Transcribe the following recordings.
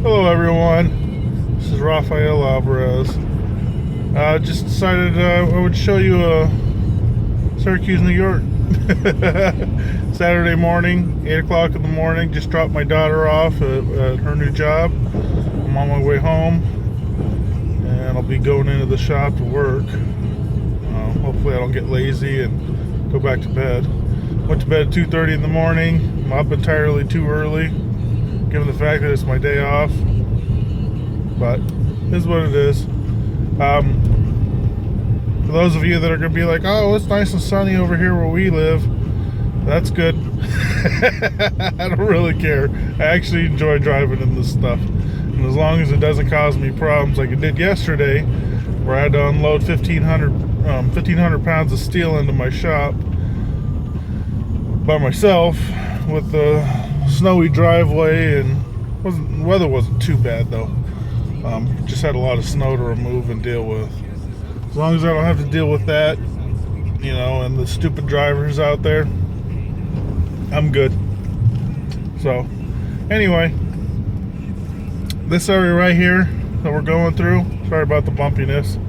Hello everyone, this is Rafael Alvarez. Just decided I would show you Syracuse, New York. Saturday morning, 8 o'clock in the morning, just dropped my daughter off at her new job. I'm on my way home and I'll be going into the shop to work. Hopefully I don't get lazy and go back to bed. Went to bed at 2:30 in the morning. I'm up entirely too early, given the fact that it's my day off, but it is what it is. For those of you that are going to be like, oh, it's nice and sunny over here where we live, that's good. I don't really care. I actually enjoy driving in this stuff, and as long as it doesn't cause me problems like it did yesterday, where I had to unload 1,500 pounds of steel into my shop by myself with the snowy driveway, and weather wasn't too bad though. Just had a lot of snow to remove and deal with. As long as I don't have to deal with that, and the stupid drivers out there, I'm good. So anyway, this area right here that we're going through, sorry about the bumpiness,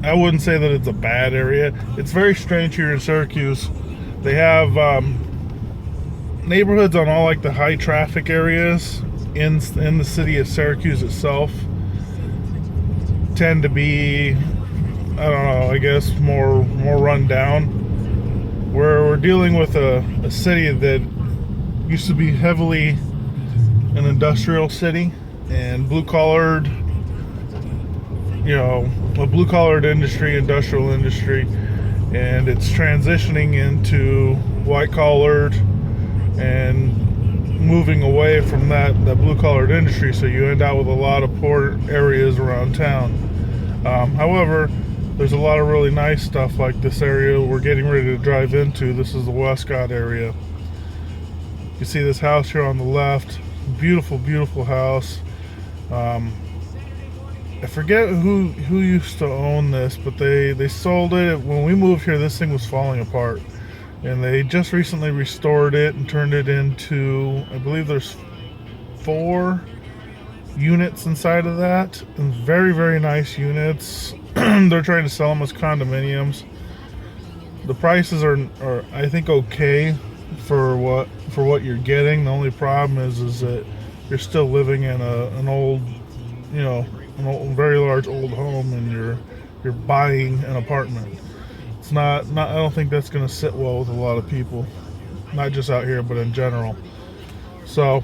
I wouldn't say that it's a bad area. It's very strange here in Syracuse. They have neighborhoods on all like the high traffic areas in the city of Syracuse itself tend to be, I don't know, I guess more run down. Where we're dealing with a city that used to be heavily an industrial city and blue-collared, a blue-collared industry, industrial industry, and it's transitioning into white-collared and moving away from that blue-collared industry, so you end out with a lot of poor areas around town. However, there's a lot of really nice stuff like this area we're getting ready to drive into. This is the Westcott area. You see this house here on the left. Beautiful, beautiful house. I forget who used to own this, but they sold it. When we moved here, this thing was falling apart, and they just recently restored it and turned it into, I believe there's 4 units inside of that, and very, very nice units. They're trying to sell them as condominiums. The prices are I think okay for what you're getting. The only problem is that you're still living in an old, very large old home, and you're buying an apartment. It's not I don't think that's going to sit well with a lot of people, not just out here but in general. So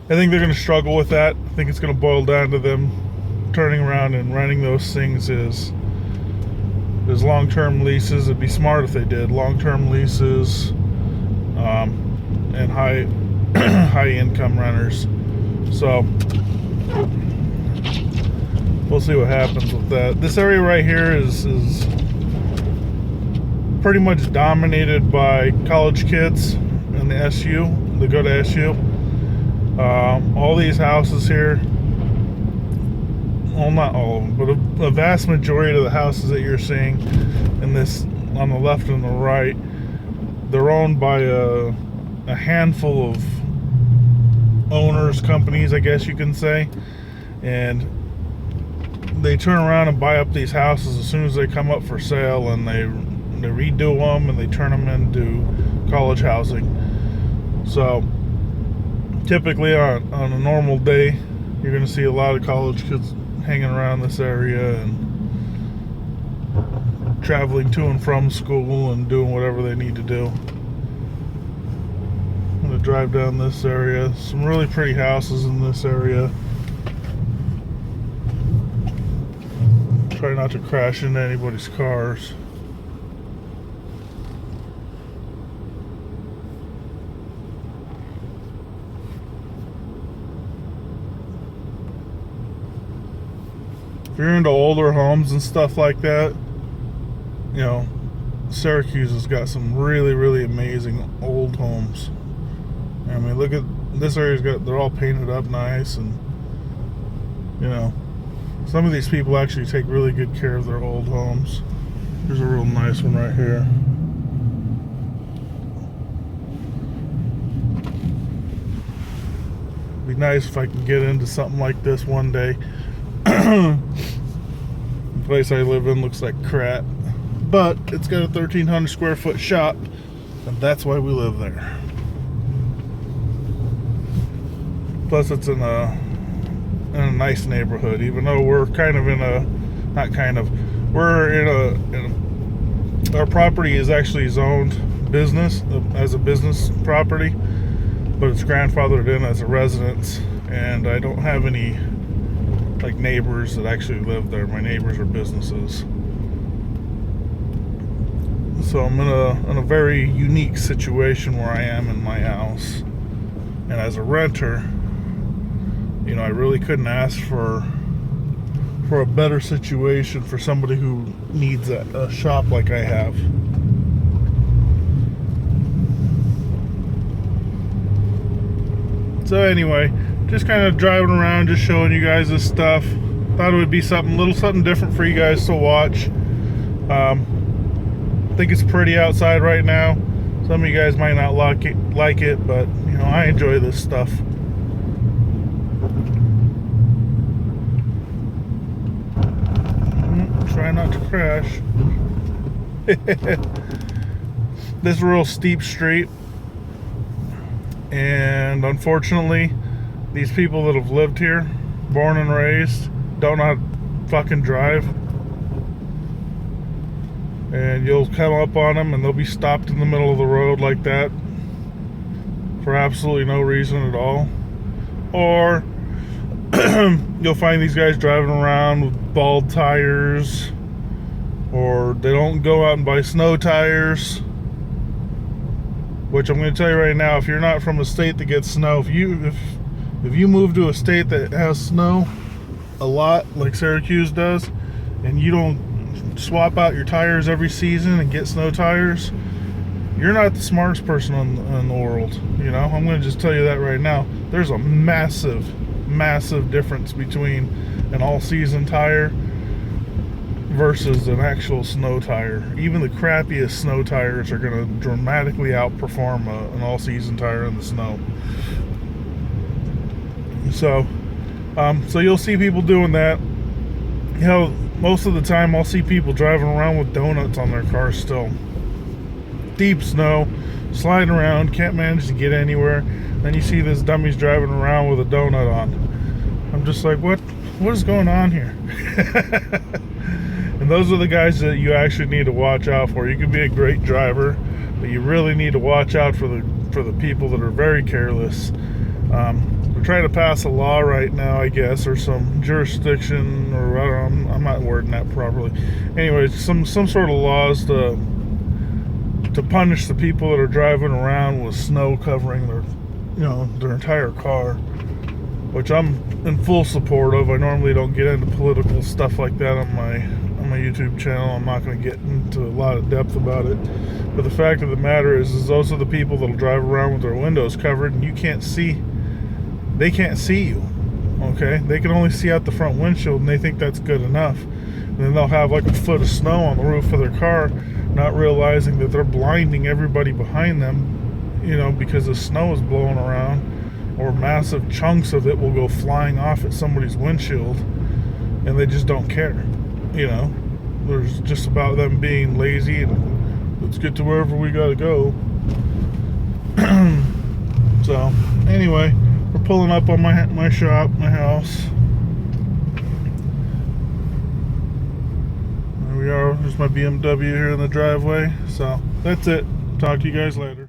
I think they're going to struggle with that. I think it's going to boil down to them turning around and renting those things as long-term leases. It'd be smart if they did long-term leases, and high income renters. So we'll see what happens with that. This area right here is pretty much dominated by college kids in the SU. They go to SU. All these houses here, well, not all of them, but a vast majority of the houses that you're seeing in this on the left and the right, they're owned by a handful of owners, companies, I guess you can say, and they turn around and buy up these houses as soon as they come up for sale, and they redo them and they turn them into college housing. So typically on a normal day, you're going to see a lot of college kids hanging around this area and traveling to and from school and doing whatever they need to do. I'm going to drive down this area. Some really pretty houses in this area. Try not to crash into anybody's cars. If you're into older homes and stuff like that, Syracuse has got some really, really amazing old homes. I mean, look at this area's they're all painted up nice, and some of these people actually take really good care of their old homes. Here's a real nice one right here. It'd be nice if I can get into something like this one day. The place I live in looks like crap, but it's got a 1,300 square foot shop, and that's why we live there. Plus, it's in a nice neighborhood, even though we're kind of in a, not kind of, we're in a, our property is actually zoned business, as a business property, but it's grandfathered in as a residence, and I don't have any like neighbors that actually live there. My neighbors are businesses. So I'm in a very unique situation where I am in my house. And as a renter, you know, I really couldn't ask for a better situation for somebody who needs a shop like I have. So anyway, just kind of driving around, just showing you guys this stuff. Thought it would be something different for you guys to watch. I think it's pretty outside right now. Some of you guys might not like it, but you know, I enjoy this stuff. Try not to crash. This is a real steep street, and unfortunately, these people that have lived here, born and raised, don't know how to fucking drive. And you'll come up on them and they'll be stopped in the middle of the road like that for absolutely no reason at all. Or you'll find these guys driving around with bald tires, or they don't go out and buy snow tires. Which I'm going to tell you right now, if you're not from a state that gets snow, if you move to a state that has snow a lot, like Syracuse does, and you don't swap out your tires every season and get snow tires, you're not the smartest person in the world. You know, I'm going to just tell you that right now. There's a massive difference between an all-season tire versus an actual snow tire. Even the crappiest snow tires are going to dramatically outperform an all-season tire in the snow. So you'll see people doing that. You know, most of the time I'll see people driving around with donuts on their cars still. Deep snow, sliding around, can't manage to get anywhere. Then you see this dummy's driving around with a donut on. I'm just like, what is going on here? And those are the guys that you actually need to watch out for. You can be a great driver, but you really need to watch out for the people that are very careless. We're trying to pass a law right now, I guess, or some jurisdiction, or I'm not wording that properly. Anyways, some sort of laws to punish the people that are driving around with snow covering their entire car, which I'm in full support of. I normally don't get into political stuff like that on my YouTube channel. I'm not going to get into a lot of depth about it, but the fact of the matter is those are the people that'll drive around with their windows covered and they can't see you. Okay, they can only see out the front windshield, and they think that's good enough. And then they'll have like a foot of snow on the roof of their car, not realizing that they're blinding everybody behind them, you know, because the snow is blowing around, or massive chunks of it will go flying off at somebody's windshield, and they just don't care. You know, there's just about them being lazy and let's get to wherever we gotta go. So anyway, we're pulling up on my shop, my house. There we are. There's my BMW here in the driveway. So that's it. Talk to you guys later.